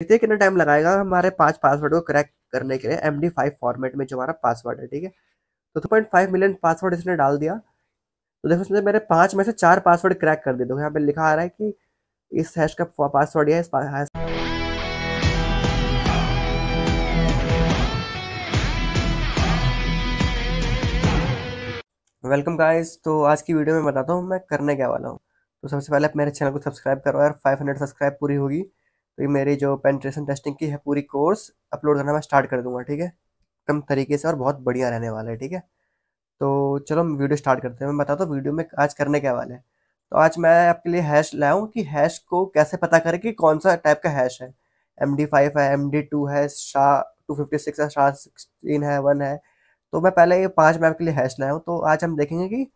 देखते हैं कितना टाइम लगाएगा हमारे 5 पासवर्ड को क्रैक करने के लिए MD5 फॉर्मेट में जो हमारा पासवर्ड है। ठीक है, तो 2.5 मिलियन पासवर्ड इसने डाल दिया। तो देखो इसने मेरे 5 में से 4 पासवर्ड क्रैक कर दिए। तो यहाँ पे लिखा आ रहा है कि इस हैश का पासवर्ड है, इस हैश। Welcome guys. तो आज की वीडियो में बताता हूँ मैं करने क्या वाला हूँ। तो सबसे पहले आप मेरे चैनल को सब्सक्राइब करो यार। 500 सब्सक्राइब पूरी होगी तो ये मेरी जो पेनिट्रेशन टेस्टिंग की है पूरी कोर्स अपलोड करना मैं स्टार्ट कर दूंगा। ठीक है, कम तरीके से और बहुत बढ़िया रहने वाला है। ठीक है, तो चलो हम वीडियो स्टार्ट करते हैं। मैं बताता हूँ वीडियो में आज करने क्या वाले हैं। तो आज मैं आपके लिए हैश लाया हूँ कि हैश को कैसे पता करें कि कौन सा टाइप का हैश है। MD5 है, MD2 है, SHA-256 है, SHA-16 है, 1 है। तो मैं पहले ये 5 मैं आपके लिए हैश लाया हूँ। तो आज हम देखेंगे कि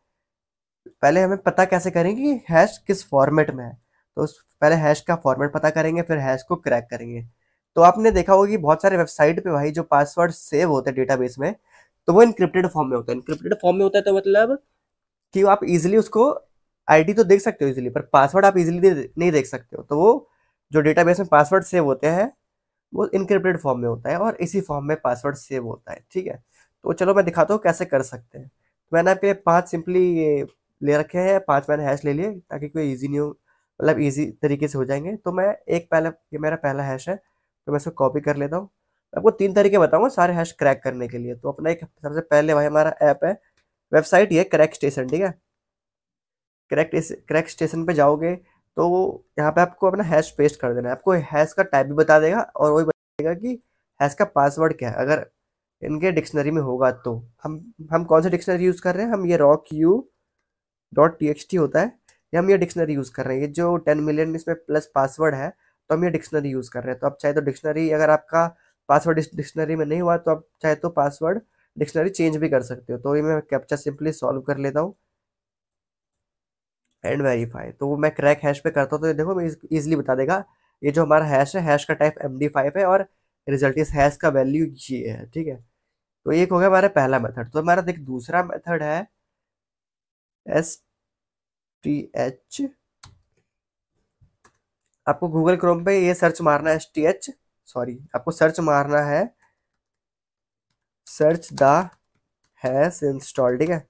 पहले हमें पता कैसे करेंगे कि हैश किस फॉर्मेट में है। तो पहले हैश का फॉर्मेट पता करेंगे, फिर हैश को क्रैक करेंगे। तो आपने देखा होगा कि बहुत सारे वेबसाइट पे भाई जो पासवर्ड सेव होते हैं डेटाबेस में, तो वो इनक्रिप्टेड फॉर्म में होता है। इनक्रिप्टेड फॉर्म में होता है तो मतलब कि आप इजीली उसको आईडी तो देख सकते हो इजीली, पर पासवर्ड आप इजीली नहीं देख सकते हो। तो वो जो डेटाबेस में पासवर्ड सेव होते हैं वो इनक्रिप्टेड फॉर्म में होता है और इसी फॉर्म में पासवर्ड सेव होता है। ठीक है, तो चलो मैं दिखाता हूँ कैसे कर सकते हैं। तो मैंने आपके लिए 5 सिंपली ये ले रखे हैं, 5 मैंने हैश ले लिए ताकि कोई ईजी नहीं हो, मतलब ईजी तरीके से हो जाएंगे। तो मैं एक पहला, ये मेरा पहला हैश है तो मैं इसको कॉपी कर लेता हूँ। आपको 3 तरीके बताऊंगा सारे हैश क्रैक करने के लिए। तो अपना एक सबसे पहले भाई हमारा ऐप है, वेबसाइट ये क्रैक स्टेशन। ठीक है, क्रैक स्टेशन पे जाओगे तो यहाँ पे आपको अपना हैश पेस्ट कर देना है। आपको हैश का टाइप भी बता देगा और वही बताएगा कि हैश का पासवर्ड क्या है, अगर इनके डिक्शनरी में होगा तो। हम कौन सा डिक्शनरी यूज़ कर रहे हैं, हम ये rockU.txt होता है, ये हम ये डिक्शनरी यूज़ कर रहे हैं। ये जो 10 मिलियन इसमें प्लस पासवर्ड है तो हम ये डिक्शनरी यूज़ कर रहे हैं। तो आप चाहे तो डिक्शनरी, अगर आपका पासवर्ड इस डिक्शनरी में नहीं हुआ तो आप चाहे तो पासवर्ड डिक्शनरी चेंज भी कर सकते हो। तो ये मैं कैप्चा सिंपली सॉल्व कर लेता हूँ एंड वेरीफाई। तो वो मैं क्रैक हैश पे करता हूँ तो ये देखो मैं इजीली बता देगा ये जो हमारा हैश है, हैश का टाइप MD5 है और रिजल्ट इस हैश का वैल्यू ये है। ठीक है, तो एक हो गया हमारा पहला मेथड। तो हमारा देख दूसरा मेथड है STH। आपको गूगल क्रोम पे ये सर्च मारना है STH, सॉरी आपको सर्च मारना है सर्च द हैश इंस्टॉल। ठीक है,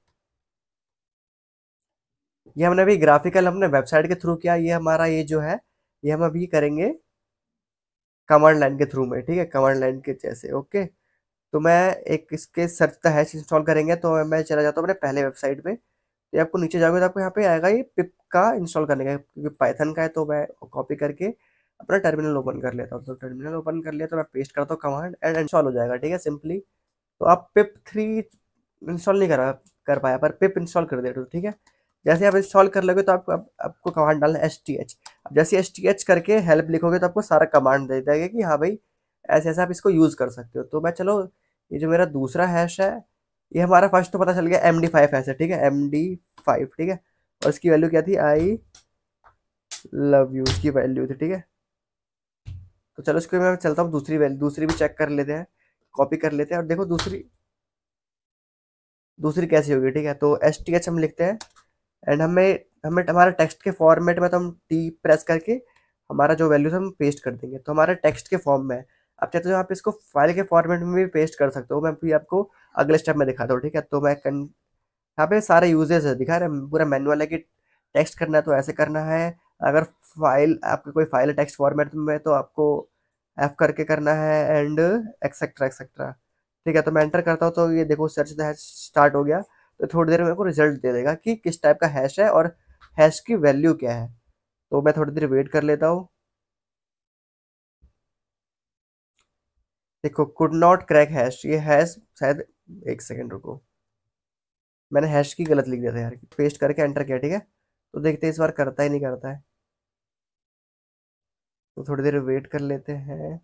ये हमने अभी ग्राफिकल अपने वेबसाइट के थ्रू किया। ये हमारा ये जो है ये हम अभी करेंगे कमांड लाइन के थ्रू में। ठीक है, कमांड लाइन के जैसे। ओके, तो मैं एक इसके सर्च द हैश इंस्टॉल करेंगे तो मैं चला जाता हूँ अपने पहले वेबसाइट पे। तो आपको नीचे जाओगे तो आपको यहाँ पे आएगा ये पिप का इंस्टॉल करने का, क्योंकि पाइथन का है। तो मैं कॉपी करके अपना टर्मिनल ओपन कर लेता हूँ। तो टर्मिनल ओपन कर लिया तो मैं पेस्ट करता हूँ कमांड एंड इंस्टॉल हो जाएगा। ठीक है, सिंपली। तो आप पिप 3 इंस्टॉल नहीं कर पाया, पर पिप इंस्टॉल कर दे। तो ठीक है, जैसे आप इंस्टॉल कर लोगे तो आपको कमांड डालना है STH। अब जैसे STH करके हेल्प लिखोगे तो आपको सारा कमांड दे देगा कि हाँ भाई ऐसे ऐसे आप इसको यूज़ कर सकते हो। तो मैं चलो, ये जो मेरा दूसरा हैश है ये हमारा फर्स्ट तो पता चल गया MD5 हैश है। ठीक है, MD5। ठीक है, और इसकी वैल्यू क्या थी, आई लव यू की वैल्यू थी। ठीक है, तो चलो इसको मैं चलता हूँ दूसरी वैल्यू, दूसरी भी चेक कर लेते हैं, कॉपी कर लेते हैं और देखो दूसरी दूसरी कैसी होगी। ठीक है, तो STH हम लिखते हैं एंड हमें हमें हमारे टेक्स्ट के फॉर्मेट में तो हम T प्रेस करके हमारा जो वैल्यूज हम पेस्ट कर देंगे। तो हमारे टेक्स्ट के फॉर्म में है। आप चाहते हो आप इसको फाइल के फॉर्मेट में भी पेस्ट कर सकते हो, मैं भी आपको अगले स्टेप में दिखाता हूँ। ठीक है, तो मैं यहाँ पे सारे यूजेस है दिखा रहे, पूरा मैनुअल है कि टेक्स्ट करना है तो ऐसे करना है। अगर फाइल आपकी कोई फाइल है टेक्स्ट फॉर्मेट में तो आपको F करके करना है एंड एक्सेट्रा एक्सेट्रा। ठीक है, तो मैं एंटर करता हूँ तो ये देखो सर्च द हैश स्टार्ट हो गया। तो थोड़ी देर में मेरे को रिजल्ट दे देगा कि किस टाइप का हैश है और हैश की वैल्यू क्या है। तो मैं थोड़ी देर वेट कर लेता हूँ। देखो कुड नॉट क्रैक हैश, ये हैश शायद, एक सेकेंड रुको, मैंने हैश की गलत लिख दिया था यार। पेस्ट करके एंटर किया। ठीक है, तो देखते हैं इस बार करता ही नहीं करता है। तो थोड़ी देर वेट कर लेते हैं।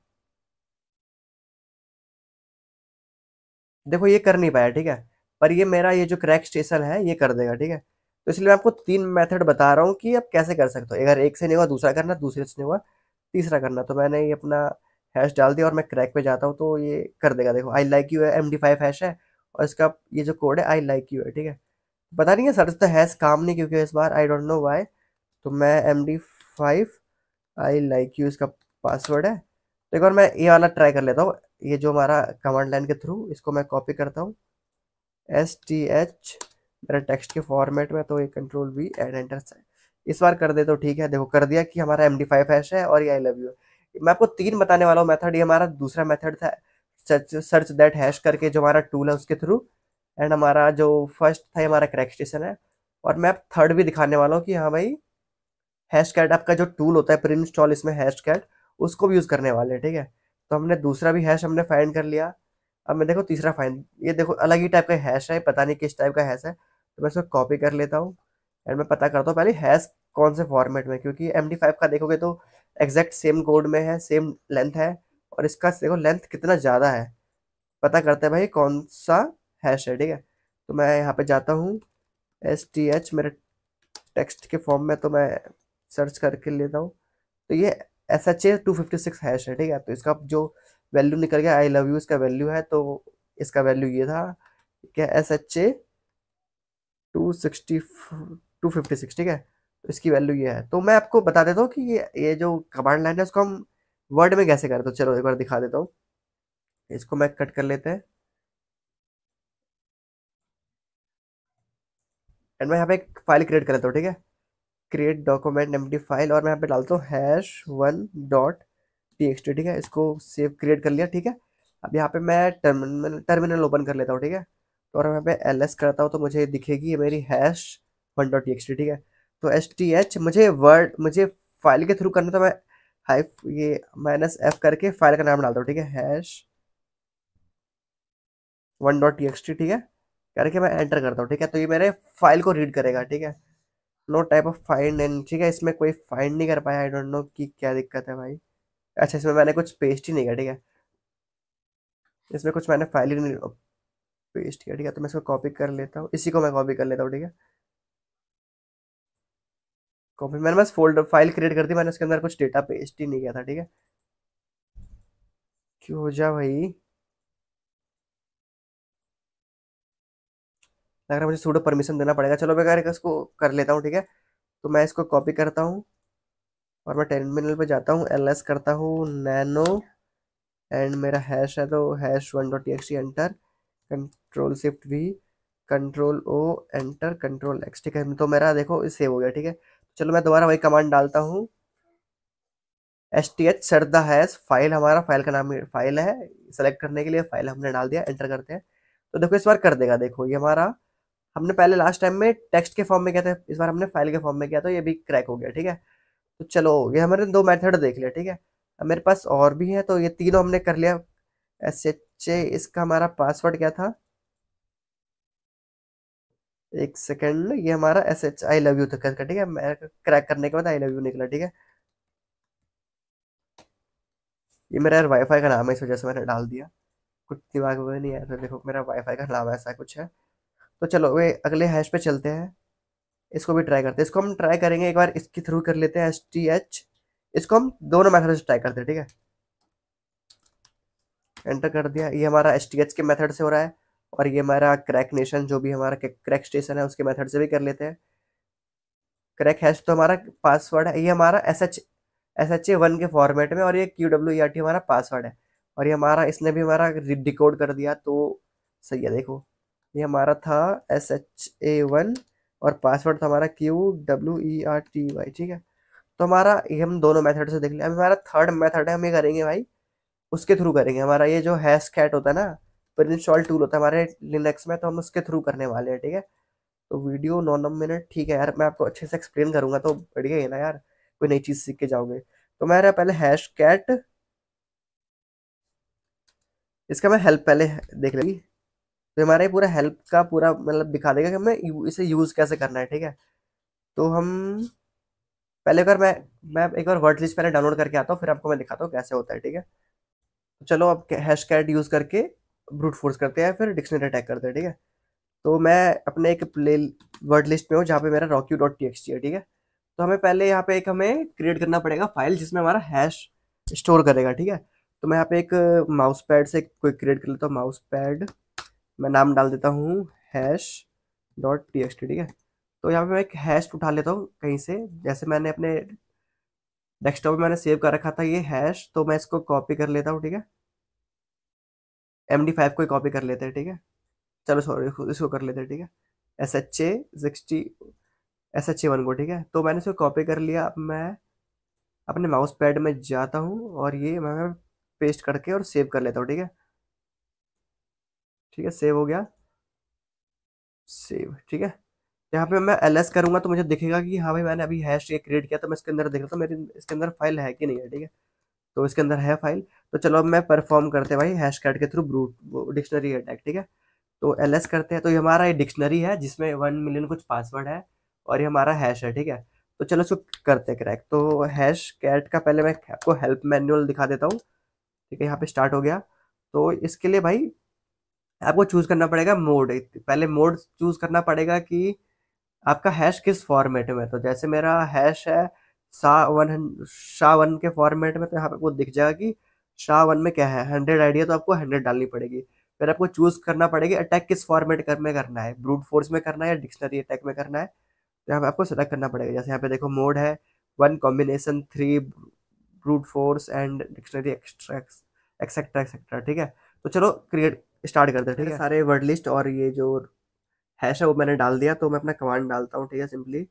देखो ये कर नहीं पाया। ठीक है, पर ये मेरा ये जो क्रैक स्टेशन है ये कर देगा। ठीक है, तो इसलिए मैं आपको 3 मेथड बता रहा हूँ कि आप कैसे कर सकते हो। अगर एक से नहीं हुआ दूसरा करना, दूसरे से नहीं हुआ तीसरा करना। तो मैंने ये अपना हैश डाल दिया और मैं क्रैक पे जाता हूँ तो ये कर देगा। देखो आई लाइक यू है, MD5 हैश है और इसका ये जो कोड है आई लाइक यू है। ठीक है, पता नहीं है सर तो हैश काम नहीं क्योंकि इस बार आई डोंट नो वाई। तो मैं MD5 आई लाइक यू इसका पासवर्ड है तो एक बार मैं ये वाला ट्राई कर लेता हूँ। ये जो हमारा कमांड लाइन के थ्रू, इसको मैं कॉपी करता हूँ, STH मेरा टेक्स्ट के फॉर्मेट में, तो ये कंट्रोल V एंड एंटर। इस बार कर दे तो ठीक है। देखो कर दिया कि हमारा MD5 हैश है और ये आई लव यू है। मैं आपको 3 बताने वाला हूँ मेथड। ये हमारा दूसरा मेथड था, सर्च दैट हैश करके जो हमारा टूल है उसके थ्रू। एंड हमारा जो फर्स्ट था ये हमारा क्रैक स्टेशन है। और मैं अब थर्ड भी दिखाने वाला हूँ कि हाँ भाई, हैश कैट आपका जो टूल होता है प्री इंस्टॉल, इसमें हैश कैट उसको भी यूज़ करने वाले हैं, ठीक है। तो हमने दूसरा भी हैश हमने फाइंड कर लिया। अब मैं देखो तीसरा फाइंड, ये देखो अलग ही टाइप का हैश है, पता नहीं किस टाइप का हैश है। तो मैं इसको कॉपी कर लेता हूँ एंड मैं पता करता हूँ पहले हैश कौन से फॉर्मेट में, क्योंकि MD5 का देखोगे तो एग्जैक्ट सेम कोड में है, सेम लेंथ है। और इसका देखो लेंथ कितना ज़्यादा है। पता करते हैं भाई कौन सा हैश है, ठीक है। तो मैं यहाँ पे जाता हूँ, STH मेरे टेक्स्ट के फॉर्म में, तो मैं सर्च करके लेता हूँ। तो ये SHA-256 हैश है, ठीक है। तो इसका जो वैल्यू निकल गया, आई लव यू इसका वैल्यू है, तो इसका वैल्यू ये था क्या, SHA-256, ठीक है। तो इसकी वैल्यू ये है। तो मैं आपको बता देता हूँ कि ये जो कमांड लाइन है उसको हम वर्ड में कैसे करें। तो चलो एक बार दिखा देता हूँ। इसको मैं कट कर लेते हैं एंड मैं यहाँ पे एक फाइल क्रिएट कर लेता हूँ, ठीक है। क्रिएट डॉक्यूमेंट एम्प्टी फाइल, और मैं यहाँ पे डालता हूँ hash1.txt, ठीक है। इसको सेव क्रिएट कर लिया, ठीक है। अब यहाँ पे मैं टर्मिनल ओपन कर लेता हूँ, ठीक है। तो और यहाँ पे ls करता हूँ तो मुझे दिखेगी ये मेरी hash1.txt, ठीक है। तो STH मुझे फाइल के थ्रू करना, तो मैं हाइफ ये -f करके फाइल का नाम डालता हूँ, ठीक है, hash1.txt, ठीक है। करके मैं एंटर करता हूँ, ठीक है। तो ये मेरे फाइल को रीड करेगा, ठीक है। No type of find and, ठीक है। इसमें कोई फाइंड नहीं कर पाया, आई डोंट नो कि क्या दिक्कत है भाई। अच्छा, इसमें मैंने कुछ पेस्ट ही नहीं किया, ठीक है। इसमें कुछ मैंने फाइल ही नहीं पेस्ट किया, ठीक है। तो मैं इसको कॉपी कर लेता हूँ, इसी को मैं कॉपी कर लेता हूँ, ठीक है। कॉपी मैंने बस फोल्डर फाइल क्रिएट कर दी, मैंने उसके अंदर कुछ डेटा पेस्ट ही नहीं किया था, ठीक है। क्यों हो जा भाई, लग रहा है मुझे सूडो परमिशन देना पड़ेगा। चलो मैं इसको कर लेता हूँ, ठीक है। तो मैं इसको कॉपी करता हूँ और मैं टर्मिनल पे जाता हूँ, ls करता हूँ नैनो एंड मेरा हैश है तो hash1.txt, एंटर, कंट्रोल-shift-v, कंट्रोल-o, एंटर, कंट्रोल-x, ठीक है। तो मेरा देखो सेव हो गया, ठीक है। चलो मैं दोबारा वही कमांड डालता हूँ, STH set the hash file, हमारा फाइल का नाम फाइल है, सेलेक्ट करने के लिए फाइल हमने डाल दिया, एंटर करते हैं। तो देखो इस बार कर देगा। देखो ये हमारा, हमने पहले लास्ट टाइम में टेक्स्ट के फॉर्म में किया था, इस बार हमने फाइल के फॉर्म में किया, तो ये भी क्रैक हो गया, ठीक है। तो चलो ये हमारे 2 मेथड देख लिया, ठीक है। अब मेरे पास और भी है, तो ये तीनों हमने कर लिया। SHA, इसका हमारा पासवर्ड क्या था, एक सेकंड, ये हमारा SH आई लव यू तक का, ठीक है। मैं क्रैक करने के बाद आई लव यू निकला, ठीक है। ये मेरा यार वाईफाई का नाम है, इस वजह से मैंने डाल दिया, कुछ दिमाग में नहीं आया। तो देखो मेरा वाईफाई का नाम ऐसा कुछ है। तो चलो वे अगले हैश पे चलते हैं, इसको भी ट्राई करते हैं। इसको हम ट्राई करेंगे एक बार इसके थ्रू कर लेते हैं, STH। इसको हम दोनों मेथड से ट्राई करते हैं, ठीक है। एंटर कर दिया, ये हमारा STH के मेथड से हो रहा है। और ये हमारा क्रैक नेशन जो भी हमारा क्रैक स्टेशन है उसके मेथड से भी कर लेते हैं। क्रैक हैश तो हमारा पासवर्ड है, ये हमारा SHA-1 के फॉर्मेट में, और ये QWERT हमारा पासवर्ड है। और ये हमारा, इसने भी हमारा डिकोड कर दिया, तो सही है। देखो ये हमारा था SHA-1 और पासवर्ड था हमारा QWERTY, ठीक है। तो हमारा ये हम दोनों मेथड से देख लिया। अब हमारा थर्ड मेथड है, हम ये करेंगे भाई उसके थ्रू करेंगे। हमारा ये जो हैश कैट होता है ना, प्री इंस्टॉल टूल होता है हमारे लिनक्स में, तो हम उसके थ्रू करने वाले हैं, ठीक है। तो वीडियो 9 मिनट, ठीक है यार, मैं आपको अच्छे से एक्सप्लेन करूंगा तो बढ़िया है ना यार, कोई नई चीज सीख के जाओगे। तो मेरा पहले हैश कैट, इसका मैं हेल्प पहले देख लेगी। तो हमारा ये पूरा हेल्प का पूरा मतलब दिखा देगा कि हमें इसे यूज कैसे करना है, ठीक है। तो हम पहले एक बार मैं एक बार वर्ड लिस्ट पहले डाउनलोड करके आता हूँ, फिर आपको मैं दिखाता हूँ कैसे होता है, ठीक है। तो चलो अब हैश कैट यूज करके ब्रूट फोर्स करते हैं, फिर डिक्शनरी अटैक करते हैं, ठीक है। तो मैं अपने एक प्ले वर्ड लिस्ट में हूँ जहाँ पे मेरा rocky.txt है, ठीक है। तो हमें पहले यहाँ पे एक हमें क्रिएट करना पड़ेगा फाइल जिसमें हमारा हैश स्टोर करेगा, ठीक है। तो मैं यहाँ पे एक माउस पैड से कोई क्रिएट कर लेता हूँ, माउस पैड, मैं नाम डाल देता हूँ hash.txt, ठीक है। तो यहाँ पे मैं एक हैश उठा लेता हूँ कहीं से, जैसे मैंने अपने डेस्कटॉप पे मैंने सेव कर रखा था ये हैश, तो मैं इसको कॉपी कर लेता हूँ, ठीक है। MD5 को ही कॉपी कर लेते हैं, ठीक है। चलो सॉरी, इसको कर लेते हैं, ठीक है। SHA 1 को, ठीक है। तो मैंने इसको कॉपी कर लिया। अब मैं अपने माउस पैड में जाता हूँ और ये मैं पेस्ट करके और सेव कर लेता हूँ, ठीक है। ठीक है, सेव हो गया। सेव, ठीक है। यहाँ पे मैं LS करूंगा तो मुझे दिखेगा कि हाँ भाई मैंने अभी हैश ये क्रिएट किया, तो मैं इसके अंदर देख रहा था मेरी इसके अंदर फाइल है कि नहीं है, ठीक है। तो इसके अंदर है फाइल। तो चलो अब मैं परफॉर्म करते हैं भाई हैश कैट के थ्रू ब्रूट डिक्शनरी अटैक, ठीक है। तो LS करते हैं, तो ये हमारा ये डिक्शनरी है जिसमें 1 मिलियन कुछ पासवर्ड है और ये हमारा हैश है, ठीक है। तो चलो इसको करते हैं क्रैक। तो हैश कैट का पहले मैं आपको हेल्प मैनुअल दिखा देता हूँ, ठीक है। यहाँ पे स्टार्ट हो गया। तो इसके लिए भाई आपको चूज करना पड़ेगा मोड। पहले मोड चूज करना पड़ेगा कि आपका हैश किस फॉर्मेट में है। तो जैसे मेरा हैश है SHA-1 के फॉर्मेट में, तो यहाँ पे आपको दिख जाएगा कि SHA-1 में क्या है, 100 ID है, तो आपको 100 डालनी पड़ेगी। फिर आपको चूज करना पड़ेगी अटैक किस फॉर्मेट में करना है, ब्रूट फोर्स में करना है या डिक्शनरी अटैक में करना है। तो यहाँ पे आपको सेलेक्ट करना पड़ेगा। जैसे यहाँ पे देखो मोड है 1 combination 3 brute force and dictionary extract etcetera etcetera, ठीक है। तो चलो क्रिएट स्टार्ट करते हैं, ठीक है। सारे वर्ड लिस्ट और ये जो हैश है वो मैंने डाल दिया। तो मैं अपना कमांड डालता हूँ, ठीक है, सिंपली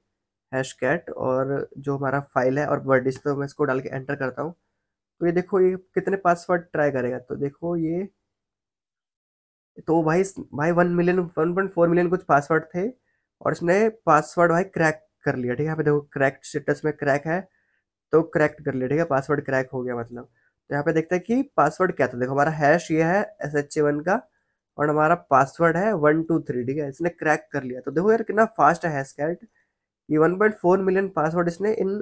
हैश कैट, और जो हमारा फाइल है और वर्ड लिस्ट, तो मैं इसको डाल के एंटर करता हूँ। तो ये देखो ये कितने पासवर्ड ट्राई करेगा। तो देखो ये, तो भाई 1 मिलियन 1.4 मिलियन कुछ पासवर्ड थे और इसने पासवर्ड भाई क्रैक कर लिया, ठीक है। यहाँ पे देखो क्रैक स्टेटस में क्रैक है, तो क्रैक्ट कर लिया, ठीक है। पासवर्ड क्रैक हो गया मतलब। तो यहाँ पे देखते हैं कि पासवर्ड क्या था। देखो हमारा हैश ये है SHA-1 का और हमारा पासवर्ड है 123, ठीक है। इसने क्रैक कर लिया। तो देखो यार कितना फास्ट है हैश कैट। ये 1.4 मिलियन पासवर्ड इसने इन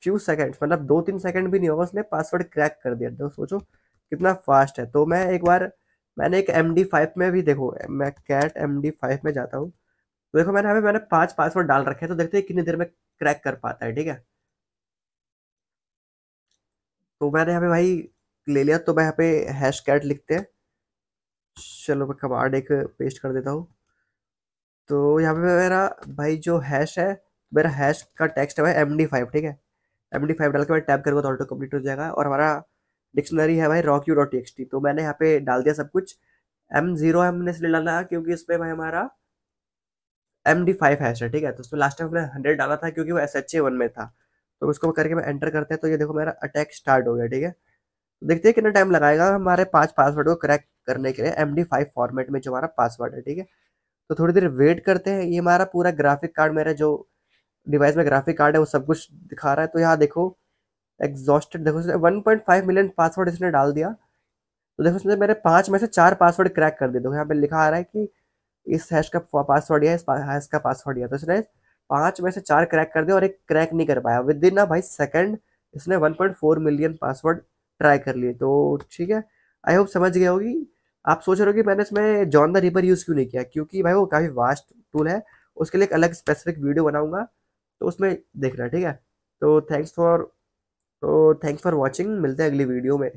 फ्यू सेकंड्स, मतलब 2-3 सेकंड भी नहीं होगा, उसने पासवर्ड क्रैक कर दिया। तो सोचो कितना फास्ट है। तो मैं एक बार मैंने एक MD5 में भी, देखो मैं कैट MD5 में जाता हूँ। तो देखो मैंने 5 पासवर्ड डाल रखे हैं, तो देखते हैं कितनी देर में क्रैक कर पाता है, ठीक है। तो मैंने यहाँ पे भाई ले लिया। तो मैं यहाँ पे हैश कैट लिखते हैं। चलो मैं कमांड एक पेस्ट कर देता हूँ। तो यहाँ पे मेरा भाई जो हैश है, मेरा हैश का टेक्स्ट है भाई MD5, ठीक है। MD5 डाल के मैं टैप करूँगा तो ऑटो कंप्लीट हो जाएगा। और हमारा डिक्शनरी है भाई rockU.txt। तो मैंने यहाँ पे डाल दिया सब कुछ। M0 हमने इसलिए डाला क्योंकि इसमें भाई हमारा MD5 हैश है, ठीक है। तो उसमें लास्ट टाइम हमने 100 डाला था क्योंकि वो SHA-1 में था। तो उसको करके मैं एंटर करते हैं। तो ये देखो मेरा अटैक स्टार्ट हो गया, ठीक है। देखते हैं कितना टाइम लगाएगा हमारे 5 पासवर्ड को क्रैक करने के लिए MD5 फॉर्मेट में जो हमारा पासवर्ड है, ठीक है। तो थोड़ी देर वेट करते हैं। ये हमारा पूरा ग्राफिक कार्ड, मेरा जो डिवाइस में ग्राफिक कार्ड है वो सब कुछ दिखा रहा है। तो यहाँ देखो एग्जॉस्टेड, देखो इसने 1.5 मिलियन पासवर्ड इसने डाल दिया। तो देखो इसने मेरे 5 में से 4 पासवर्ड क्रैक कर दिए। देखो यहाँ पे लिखा आ रहा है कि इस हैश का पासवर्ड या इस हैश का पासवर्ड या, तो इसने 5 में से 4 क्रैक कर दिया और एक क्रैक नहीं कर पाया। विद इन ना भाई सेकंड इसने 1.4 मिलियन पासवर्ड ट्राई कर लिए। तो ठीक है, आई होप समझ गए होगी। आप सोच रहे हो कि मैंने इसमें जॉन द रिपर यूज़ क्यों नहीं किया, क्योंकि भाई वो काफ़ी वास्ट टूल है। उसके लिए एक अलग स्पेसिफिक वीडियो बनाऊंगा, तो उसमें देखना, ठीक है। तो थैंक्स फॉर वॉचिंग। मिलते हैं अगली वीडियो में।